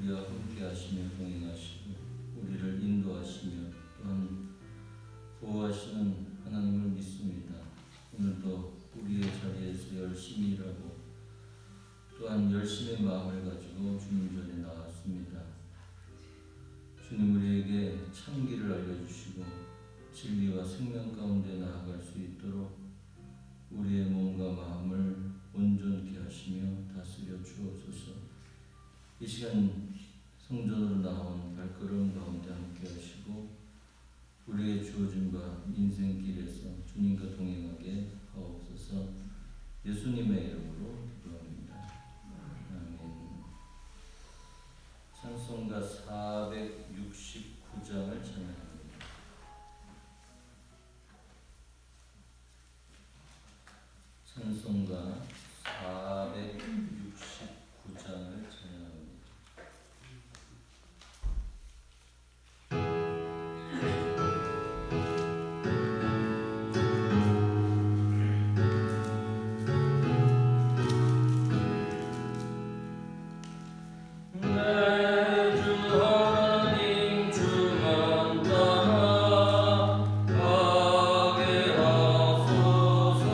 우리와 함께 하시며 동행하시고 우리를 인도하시며 또한 보호하시는 하나님을 믿습니다. 오늘도 우리의 자리에서 열심히 일하고 또한 열심의 마음을 가지고 주님 전에 나왔습니다. 주님 우리에게 참기를 알려주시고 진리와 생명 가운데 나아갈 수 있도록 우리의 몸과 마음을 온전케 하시며 다스려 주옵소서. 이 시간 성전으로 나온 발걸음 가운데 함께 하시고 우리의 주어진 바 인생길에서 주님과 동행하게 하옵소서. 예수님의 이름으로 기도합니다. 아멘. 찬송가 469장을 찬양합니다. 찬송가 469장을 찬양합니다. 주만 따라 가게 하소서.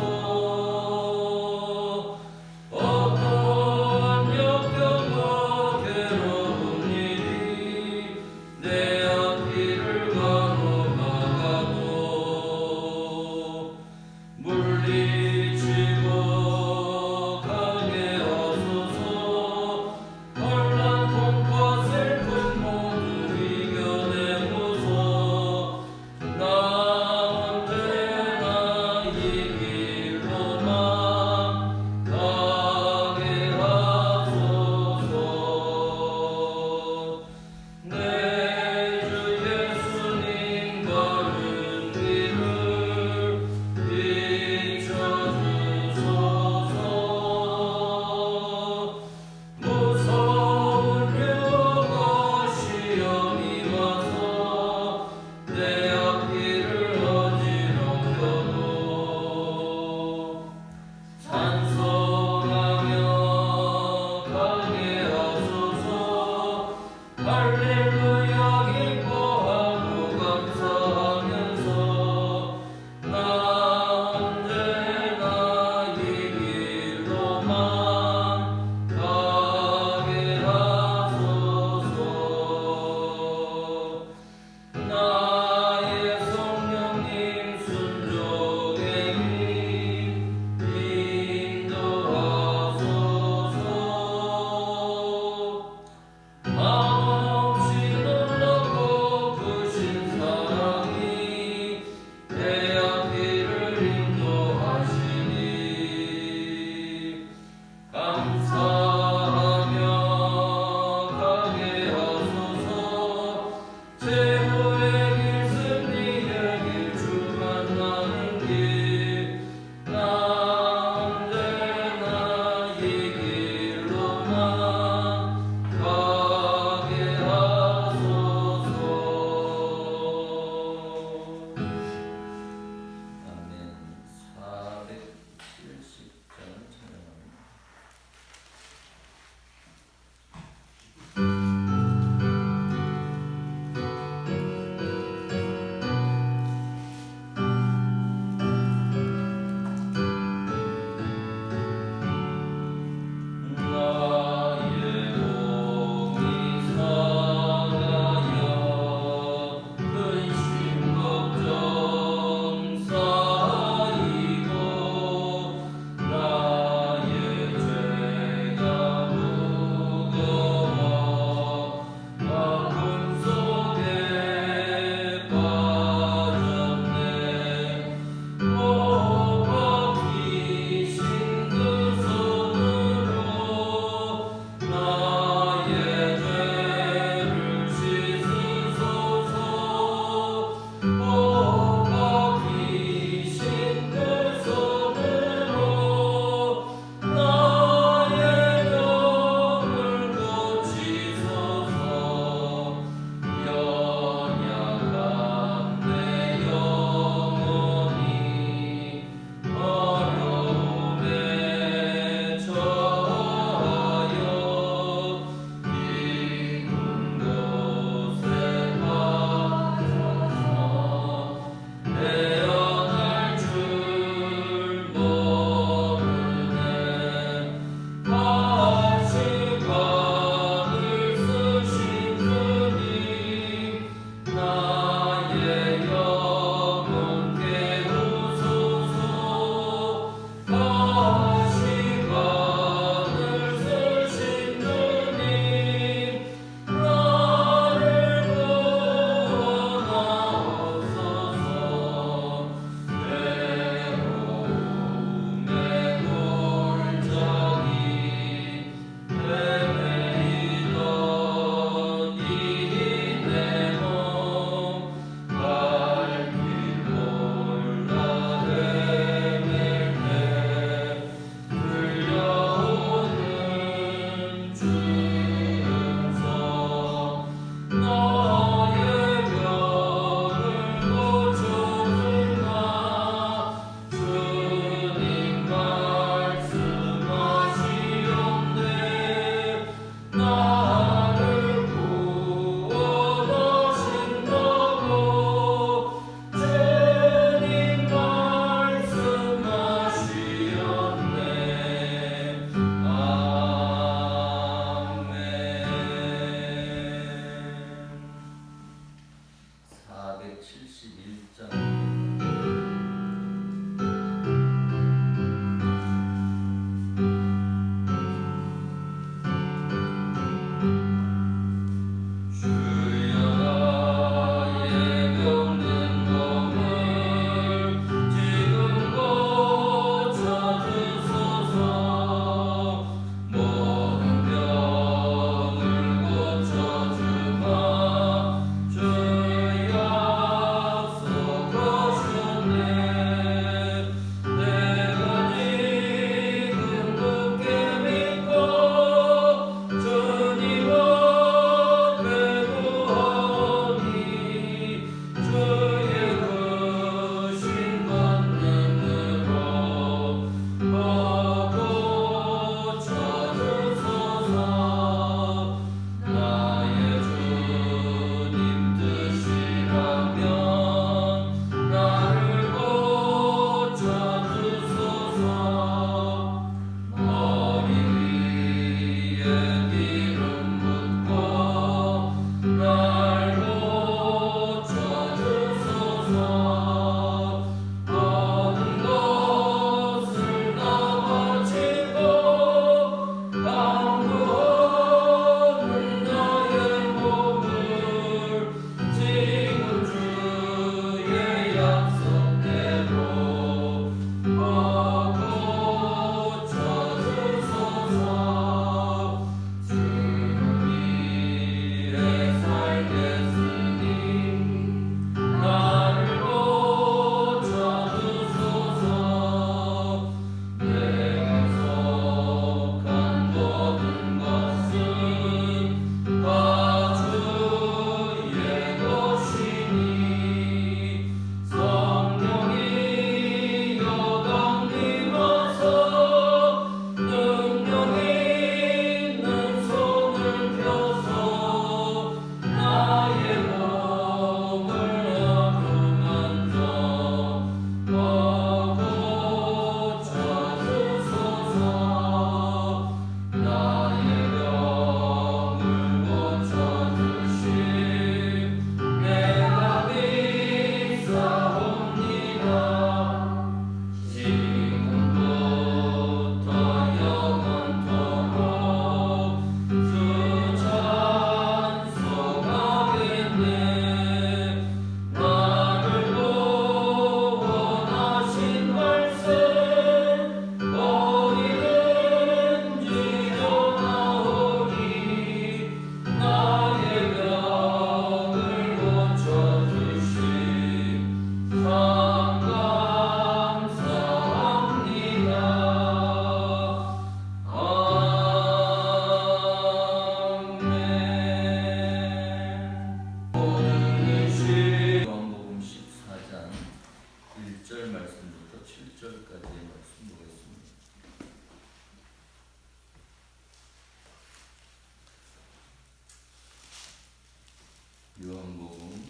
요한복음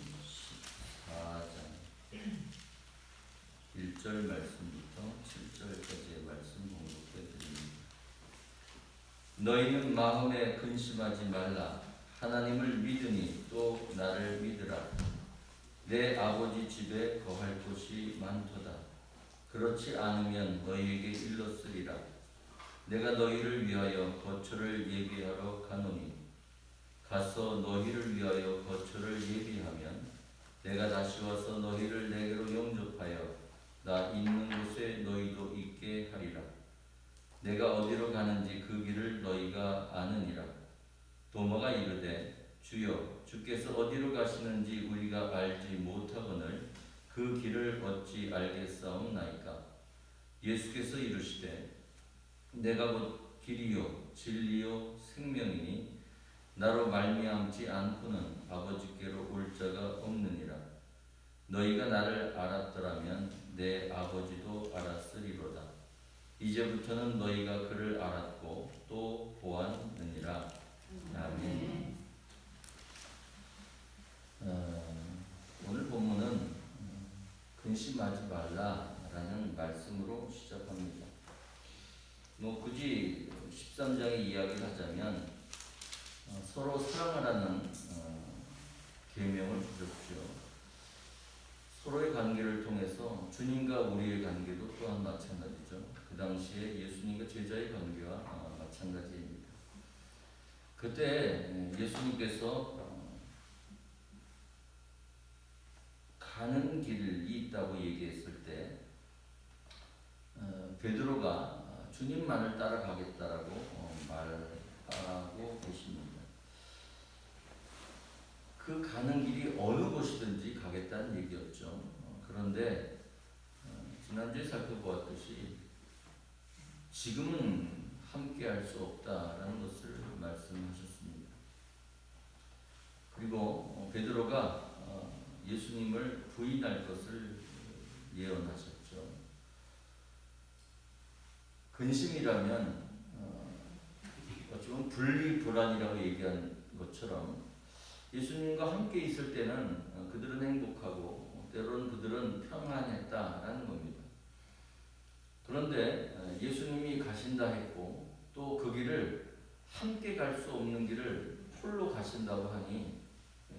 14장 1절 말씀부터 7절까지의 말씀 공독해 드립니다. 너희는 마음에 근심하지 말라. 하나님을 믿으니 또 나를 믿으라. 내 아버지 집에 거할 곳이 많도다. 그렇지 않으면 너희에게 일렀으리라. 내가 너희를 위하여 거처를 예비하러 가노니 가서 너희를 위하여 거처를 예비하면 내가 다시 와서 너희를 내게로 영접하여 나 있는 곳에 너희도 있게 하리라. 내가 어디로 가는지 그 길을 너희가 아느니라. 도마가 이르되 주여 주께서 어디로 가시는지 우리가 알지 못하거늘 그 길을 어찌 알겠사옵나이까. 예수께서 이르시되 내가 곧 길이요 진리요 생명이니 나로 말미암지 않고는 아버지께로 올 자가 없느니라. 너희가 나를 알았더라면 내 아버지도 알았으리로다. 이제부터는 너희가 그를 알았고 또 보았느니라. 아멘. 오늘 본문은 근심하지 말라라는 말씀으로 시작합니다. 굳이 13장의 이야기를 하자면 서로 사랑하라는 계명을 주셨죠. 서로의 관계를 통해서 주님과 우리의 관계도 또한 마찬가지죠. 그 당시에 예수님과 제자의 관계와 마찬가지입니다. 그때 예수님께서 가는 길이 있다고 얘기했을 때 베드로가 주님만을 따라가겠다라고 말하고 계십니다. 그 가는 길이 어느 곳이든지 가겠다는 얘기였죠. 그런데 지난주에 살펴보았듯이 지금은 함께할 수 없다라는 것을 말씀하셨습니다. 그리고 베드로가 예수님을 부인할 것을 예언하셨죠. 근심이라면 어쩌면 분리불안이라고 얘기한 것처럼 예수님과 함께 있을 때는 그들은 행복하고 때로는 그들은 평안했다라는 겁니다. 그런데 예수님이 가신다 했고 또 그 길을 함께 갈 수 없는 길을 홀로 가신다고 하니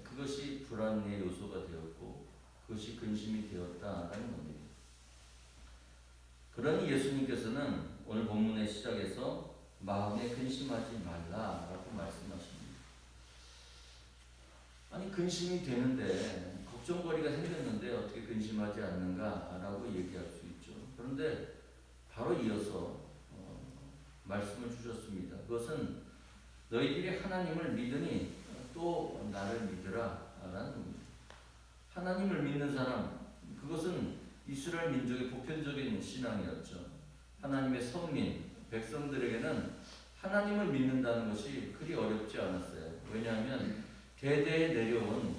그것이 불안의 요소가 되었고 그것이 근심이 되었다라는 겁니다. 그러니 예수님께서는 오늘 본문의 시작에서 마음에 근심하지 말라라고 말씀하십니다. 아니 근심이 되는데 걱정거리가 생겼는데 어떻게 근심하지 않는가라고 얘기할 수 있죠. 그런데 바로 이어서 말씀을 주셨습니다. 그것은 너희들이 하나님을 믿으니 또 나를 믿으라 라는 겁니다. 하나님을 믿는 사람, 그것은 이스라엘 민족의 보편적인 신앙이었죠. 하나님의 선민, 백성들에게는 하나님을 믿는다는 것이 그리 어렵지 않았어요. 왜냐하면 대대에 내려온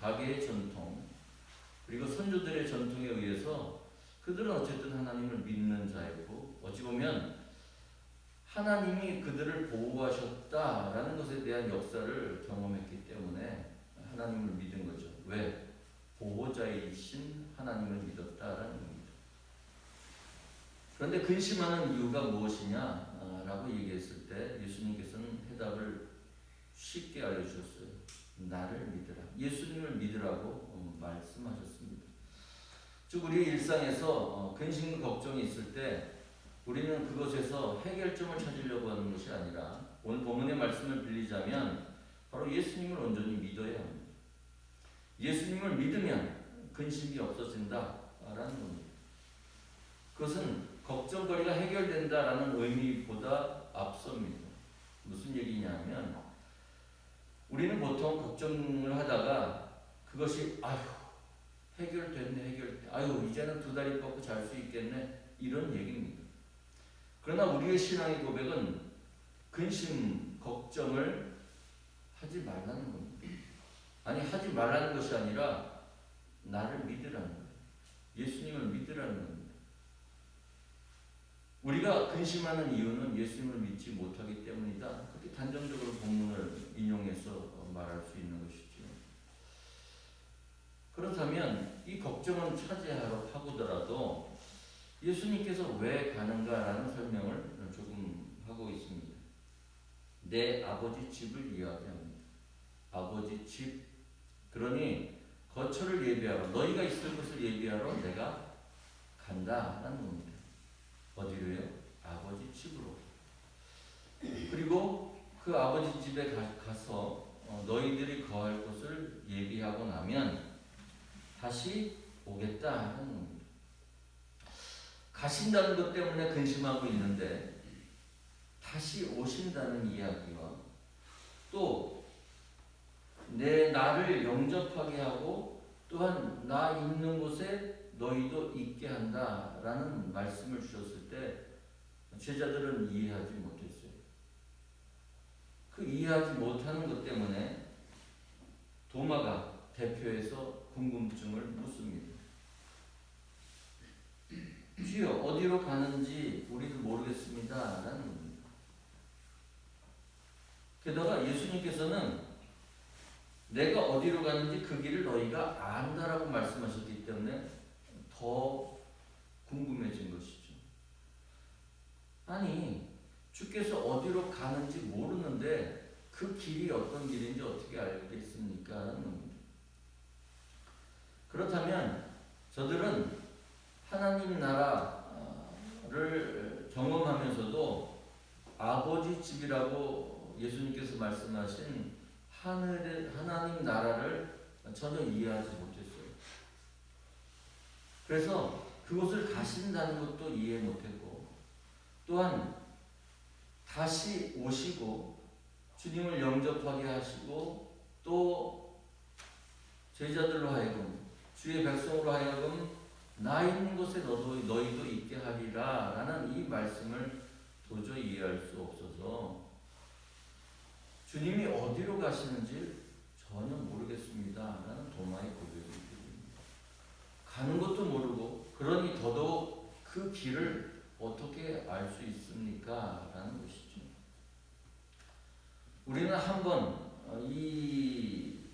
가계의 전통 그리고 선조들의 전통에 의해서 그들은 어쨌든 하나님을 믿는 자였고 어찌 보면 하나님이 그들을 보호하셨다라는 것에 대한 역사를 경험했기 때문에 하나님을 믿은 거죠. 왜? 보호자이신 하나님을 믿었다라는 겁니다. 그런데 근심하는 이유가 무엇이냐라고 얘기했을 때 예수님께서는 해답을 쉽게 알려주셨어요. 나를 믿으라. 예수님을 믿으라고 말씀하셨습니다. 즉 우리 일상에서 근심과 걱정이 있을 때 우리는 그것에서 해결점을 찾으려고 하는 것이 아니라 오늘 본문의 말씀을 빌리자면 바로 예수님을 온전히 믿어야 합니다. 예수님을 믿으면 근심이 없어진다라는 겁니다. 그것은 걱정거리가 해결된다라는 의미보다 앞섭니다. 무슨 얘기냐면 우리는 보통 걱정을 하다가 그것이 해결됐네 이제는 두 다리 뻗고 잘 수 있겠네 이런 얘기입니다. 그러나 우리의 신앙의 고백은 근심, 걱정을 하지 말라는 겁니다. 아니 하지 말라는 것이 아니라 나를 믿으라는 거예요. 예수님을 믿으라는 겁니다. 우리가 근심하는 이유는 예수님을 믿지 못하기 때문이다. 그렇게 단정적으로 본문을 인용해서 말할 수 있는 것이죠. 이 걱정은 차지하러 하고더라도 예수님께서 왜 가는가라는 설명을 조금 하고 있습니다. 내 아버지 집을 이야기합니다. 아버지 집. 그러니 거처를 예비하러, 너희가 있을 곳을 예비하러 내가 간다라는 겁니다. 어디로요? 아버지 집으로. 그리고 그 아버지 집에 가서 너희들이 거할 곳을 예비하고 나면 다시 오겠다는 겁니다. 가신다는 것 때문에 근심하고 있는데 다시 오신다는 이야기와 또 내 나를 영접하게 하고 또한 나 있는 곳에 너희도 있게 한다라는 말씀을 주셨을 때 제자들은 이해하지 못했어요. 그 이해하지 못하는 것 때문에 도마가 대표해서 궁금증을 묻습니다. 주여 어디로 가는지 우리도 모르겠습니다 라는 겁니다. 게다가 예수님께서는 내가 어디로 가는지 그 길을 너희가 안다라고 말씀하셨기 때문에 더 궁금해진 것이죠. 아니 주께서 어디로 가는지 모르는데 그 길이 어떤 길인지 어떻게 알겠습니까? 라는 겁니다. 그렇다면 저들은 하나님 나라를 경험하면서도 아버지 집이라고 예수님께서 말씀하신 하나님 나라를 전혀 이해하지 못했어요. 그래서 그곳을 가신다는 것도 이해 못했고 또한 다시 오시고 주님을 영접하게 하시고 또 제자들로 하여금 주의 백성으로 하여금 나 있는 곳에 너희도 있게 하리라 라는 이 말씀을 도저히 이해할 수 없어서 주님이 어디로 가시는지 전혀 모르겠습니다 라는 도마의 고백입니다. 가는 것도 모르고 그러니 더더욱 그 길을 어떻게 알 수 있습니까? 라는 것이죠. 우리는 한번 이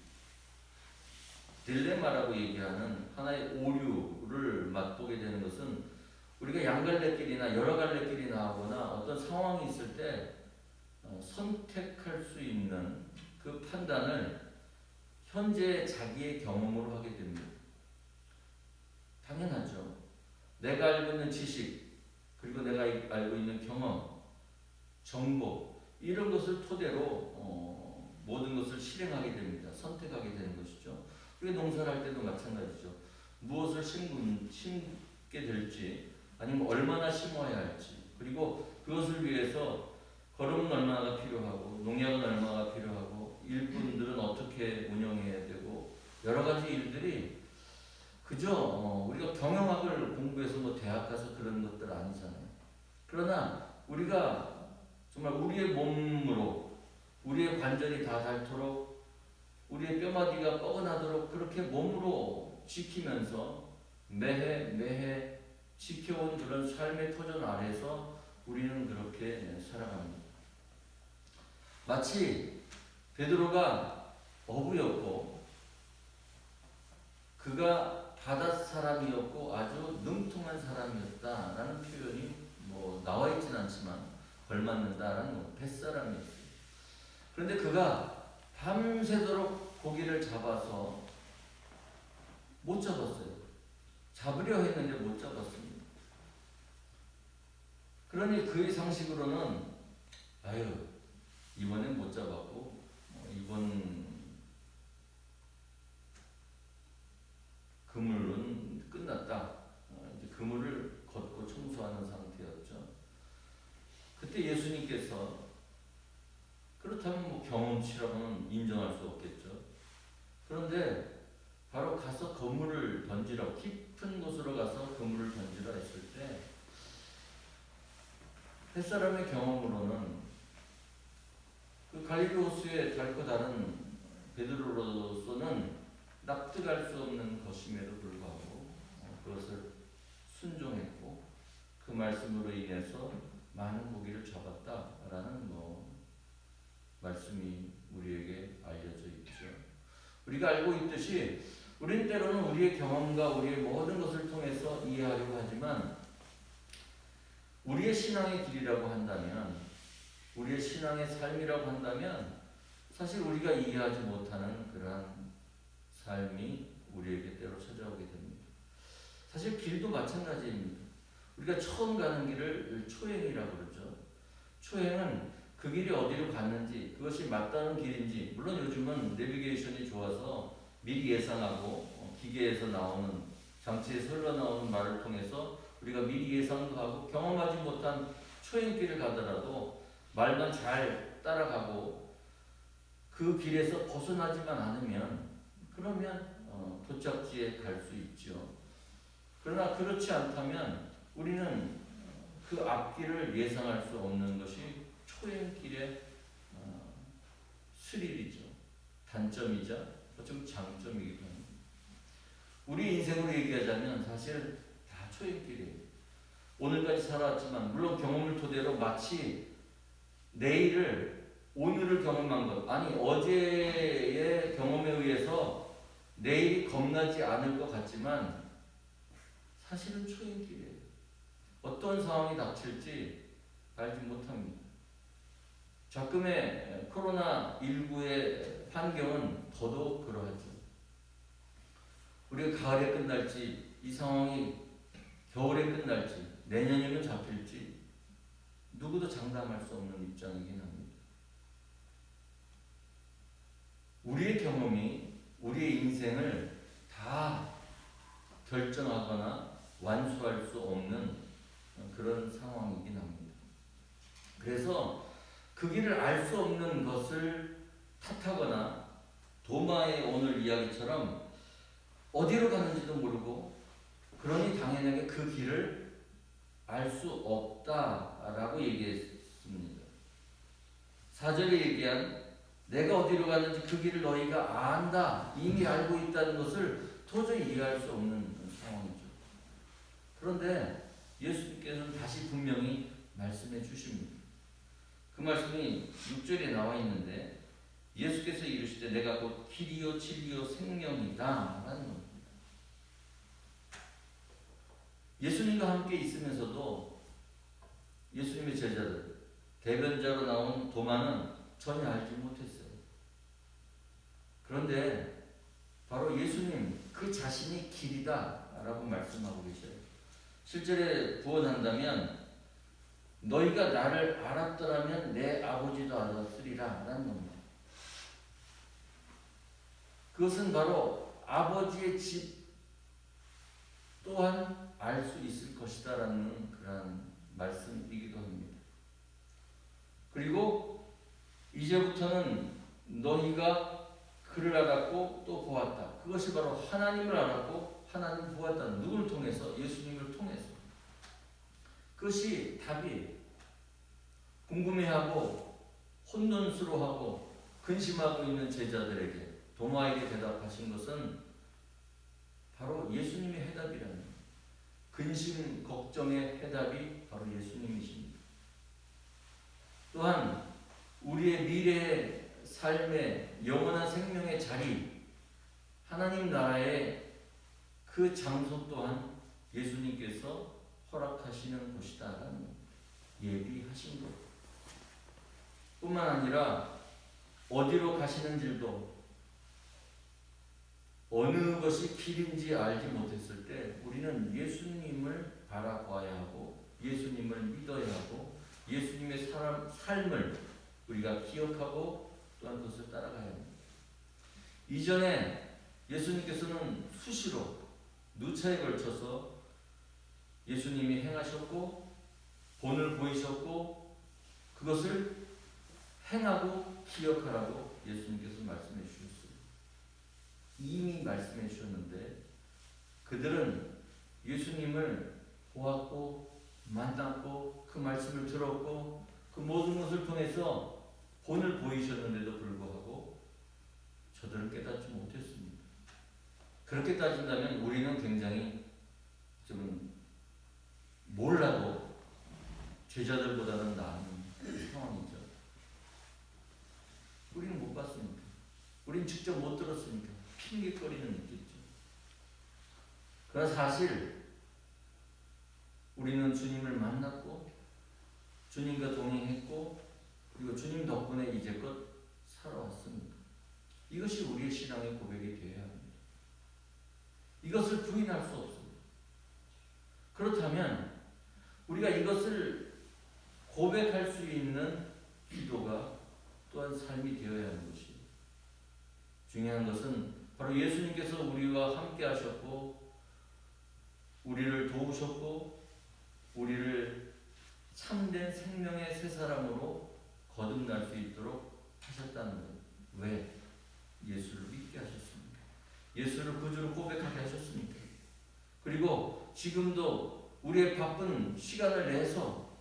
딜레마라고 얘기하는 하나의 오류를 맛보게 되는 것은 우리가 양갈래길이나 여러 갈래 길이 나오거나 어떤 상황이 있을 때 선택할 수 있는 그 판단을 현재 자기의 경험으로 하게 됩니다. 당연하죠. 내가 알고 있는 지식 그리고 내가 알고 있는 경험, 정보 이런 것을 토대로 모든 것을 실행하게 됩니다. 선택하게 되는 것이죠. 우리가 농사를 할 때도 마찬가지죠. 무엇을 심게 될지 아니면 얼마나 심어야 할지 그리고 그것을 위해서 거름은 얼마나 필요하고 농약은 얼마나 필요하고 일꾼들은 어떻게 운영해야 되고 여러 가지 일들이 그저 우리가 경영학을 공부해서 뭐 대학 가서 그런 것들 아니잖아요. 그러나 우리가 정말 우리의 몸으로 우리의 관절이 다 닳도록 우리의 뼈마디가 뻐근하도록 그렇게 몸으로 지키면서 매해 지켜온 그런 삶의 터전 아래서 우리는 그렇게 살아갑니다. 마치 베드로가 어부였고 그가 바닷사람이었고 아주 능통한 사람이었다라는 표현이 뭐 나와 있지는 않지만 걸맞는다라는 뱃사람이었어요. 그런데 그가 밤새도록 고기를 잡아서 못 잡았어요. 잡으려 했는데 못 잡았습니다. 그러니 그의 상식으로는 아유 이번엔 못 잡았고 이번 그물은 끝났다. 이제 그물을 걷고 청소하는 상태였죠. 그때 예수님께서 그렇다면 뭐 경험치라고는 인정할 수 없겠죠. 그런데 바로 가서 그물을 던지라고 깊은 곳으로 가서 그물을 던지라 했을 때 햇사람의 경험으로는 그 갈릴리 호수에 닳고 다른 베드로로서는 납득할 수 없는 것임에도 불구하고 그것을 순종했고 그 말씀으로 인해서 많은 고기를 잡았다라는 말씀이 우리에게 알려져 있죠. 우리가 알고 있듯이 우리는 때로는 우리의 경험과 우리의 모든 것을 통해서 이해하려고 하지만 우리의 신앙의 길이라고 한다면, 우리의 신앙의 삶이라고 한다면 사실 우리가 이해하지 못하는 그러한 삶이 우리에게 때로 찾아오게 됩니다. 사실 길도 마찬가지입니다. 우리가 처음 가는 길을 초행이라고 그러죠. 초행은 그 길이 어디로 갔는지, 그것이 맞다는 길인지, 물론 요즘은 내비게이션이 좋아서 미리 예상하고 기계에서 나오는, 장치에서 흘러나오는 말을 통해서 우리가 미리 예상도 하고 경험하지 못한 초행길을 가더라도 말만 잘 따라가고 그 길에서 벗어나지만 않으면 그러면 도착지에 갈 수 있죠. 그러나 그렇지 않다면 우리는 그 앞길을 예상할 수 없는 것이 초행길의 스릴이죠. 단점이자 어쩌면 장점이기도 합니다. 우리 인생으로 얘기하자면 사실 다 초행길이에요. 오늘까지 살아왔지만 물론 경험을 토대로 마치 내일을 오늘을 경험한 것, 아니 어제의 경험에 의해서 내일이 겁나지 않을 것 같지만 사실은 초행길이에요. 어떤 상황이 닥칠지 알지 못합니다. 작금의 코로나19의 환경은 더더욱 그러하죠. 우리가 가을에 끝날지, 이 상황이 겨울에 끝날지, 내년이면 잡힐지 누구도 장담할 수 없는 입장이긴 합니다. 우리의 경험이 우리의 인생을 다 결정하거나 완수할 수 없는 그런 상황이긴 합니다. 그래서 그 길을 알 수 없는 것을 탓하거나 도마의 오늘 이야기처럼 어디로 가는지도 모르고 그러니 당연하게 그 길을 알 수 없다라고 얘기했습니다. 4절에 얘기한 내가 어디로 가는지 그 길을 너희가 안다, 이미 알고 있다는 것을 도저히 이해할 수 없는 상황이죠. 그런데 예수님께서는 다시 분명히 말씀해 주십니다. 그 말씀이 6절에 나와 있는데 예수께서 이르시되 내가 곧 길이요 진리요 생명이다 라는 겁니다. 예수님과 함께 있으면서도 예수님의 제자들, 대변자로 나온 도마는 전혀 알지 못했어요. 그런데 바로 예수님 그 자신이 길이다 라고 말씀하고 계셔요. 실제로 구원한다면 너희가 나를 알았더라면 내 아버지도 알았으리라 라는 겁니다. 그것은 바로 아버지의 집 또한 알 수 있을 것이다 라는 그런 말씀이기도 합니다. 그리고 이제부터는 너희가 그를 알았고 또 보았다. 그것이 바로 하나님을 알았고 하나님을 보았다는, 누구를 통해서? 예수님을 통해서. 그것이 답이에요. 궁금해하고 혼돈스러워하고 근심하고 있는 제자들에게, 도마에게 대답하신 것은 바로 예수님의 해답이라는 거예요. 근심, 걱정의 해답이 바로 예수님이십니다. 또한 우리의 미래의 삶의 영원한 생명의 자리, 하나님 나라의 그 장소 또한 예수님께서 허락하시는 곳이다라는 예비하신 것. 뿐만 아니라 어디로 가시는지도, 어느 것이 길인지 알지 못했을 때 우리는 예수님을 바라봐야 하고 예수님을 믿어야 하고 예수님의 삶을 우리가 기억하고 또한 그것을 따라가야 합니다. 이전에 예수님께서는 수시로 누차에 걸쳐서 예수님이 행하셨고 본을 보이셨고 그것을 행하고 기억하라고 예수님께서 말씀해 주셨어요. 이미 말씀해 주셨는데 그들은 예수님을 보았고 만났고 그 말씀을 들었고 그 모든 것을 통해서 본을 보이셨는데도 불구하고 저들은 깨닫지 못했습니다. 그렇게 따진다면 우리는 굉장히 좀 몰라도 제자들보다는 나은 상황이죠. 우리는 못 봤으니까, 우리는 직접 못 들었으니까 핑계거리는 있겠죠. 그러나 사실 우리는 주님을 만났고 주님과 동행했고 그리고 주님 덕분에 이제껏 살아왔습니다. 이것이 우리의 신앙의 고백이 되어야 합니다. 이것을 부인할 수 없습니다. 그렇다면 우리가 이것을 고백할 수 있는 기도가 또한 삶이 되어야 하는 것이에요. 중요한 것은 바로 예수님께서 우리와 함께 하셨고 우리를 도우셨고 우리를 참된 생명의 새 사람으로 거듭날 수 있도록 하셨다는 것. 왜? 예수를 믿게 하셨습니다. 예수를 구주로 고백하게 하셨습니다. 그리고 지금도 우리의 바쁜 시간을 내서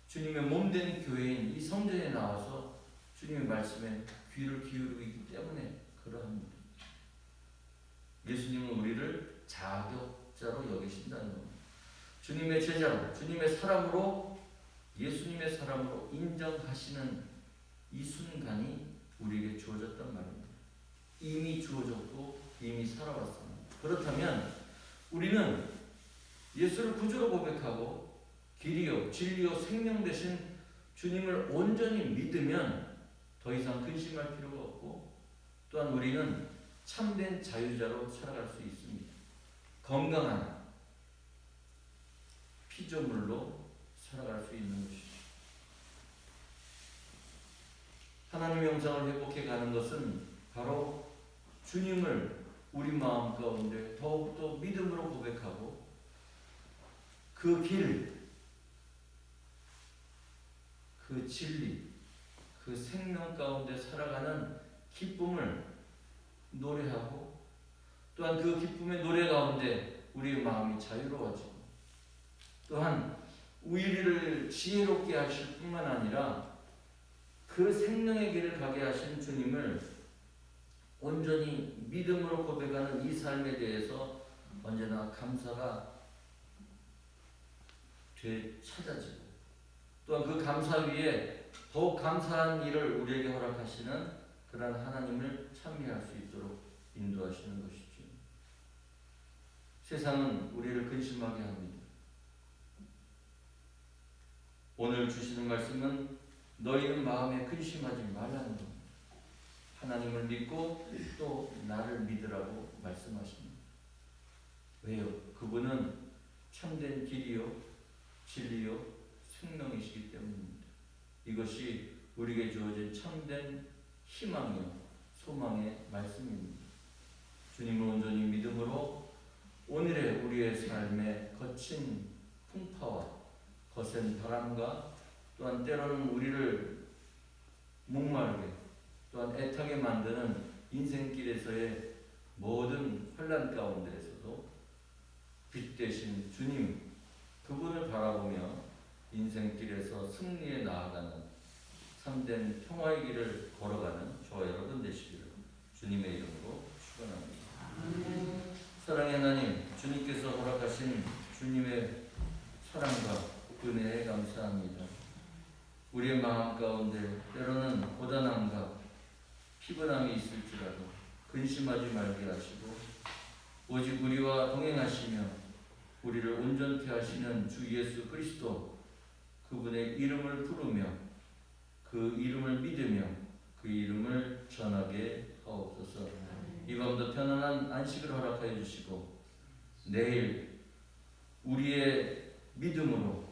주님의 몸된 교회인 이 성전에 나와서 주님의 말씀에 귀를 기울이고 있기 때문에 그러합니다. 예수님은 우리를 자격자로 여기신다는 겁니다. 주님의 제자로, 주님의 사람으로, 예수님의 사람으로 인정하시는 이 순간이 우리에게 주어졌단 말입니다. 이미 주어졌고 이미 살아왔습니다. 그렇다면 우리는 예수를 구주로 고백하고 길이요 진리요 생명 되신 주님을 온전히 믿으면 더 이상 근심할 필요가 없고 또한 우리는 참된 자유자로 살아갈 수 있습니다. 건강한 피조물로 살아갈 수 있는 것이죠. 하나님의 형상을 회복해 가는 것은 바로 주님을 우리 마음 가운데 더욱더 믿음으로 고백하고 그 길, 그 진리, 그 생명 가운데 살아가는 기쁨을 노래하고 또한 그 기쁨의 노래 가운데 우리의 마음이 자유로워지고 또한 우리를 지혜롭게 하실 뿐만 아니라 그 생명의 길을 가게 하신 주님을 온전히 믿음으로 고백하는 이 삶에 대해서 언제나 감사가 되찾아지고 또한 그 감사 위에 더욱 감사한 일을 우리에게 허락하시는 그러한 하나님을 찬미할 수 있도록 인도하시는 것이죠. 세상은 우리를 근심하게 합니다. 오늘 주시는 말씀은 너희는 마음에 근심하지 말라는 겁니다. 하나님을 믿고 또 나를 믿으라고 말씀하십니다. 왜요? 그분은 참된 길이요 진리요 생명이시기 때문입니다. 이것이 우리에게 주어진 참된 희망이요 소망의 말씀입니다. 주님을 온전히 믿음으로 오늘의 우리의 삶의 거친 풍파와 거센 바람과 또한 때로는 우리를 목마르게 또한 애타게 만드는 인생길에서의 모든 혼란 가운데에서도 빛 되신 주님 그분을 바라보며 인생길에서 승리에 나아가는 참된 평화의 길을 걸어가는 저와 여러분 되시기를 주님의 이름으로 축원합니다. 사랑의 하나님, 주님께서 허락하신 주님의 사랑과 은혜에 감사합니다. 우리의 마음 가운데 때로는 고단함과 피곤함이 있을지라도 근심하지 말게 하시고 오직 우리와 동행하시며 우리를 온전케 하시는 주 예수 그리스도 그분의 이름을 부르며 그 이름을 믿으며 그 이름을 전하게 하옵소서. 이 밤도 편안한 안식을 허락하여 주시고 내일 우리의 믿음으로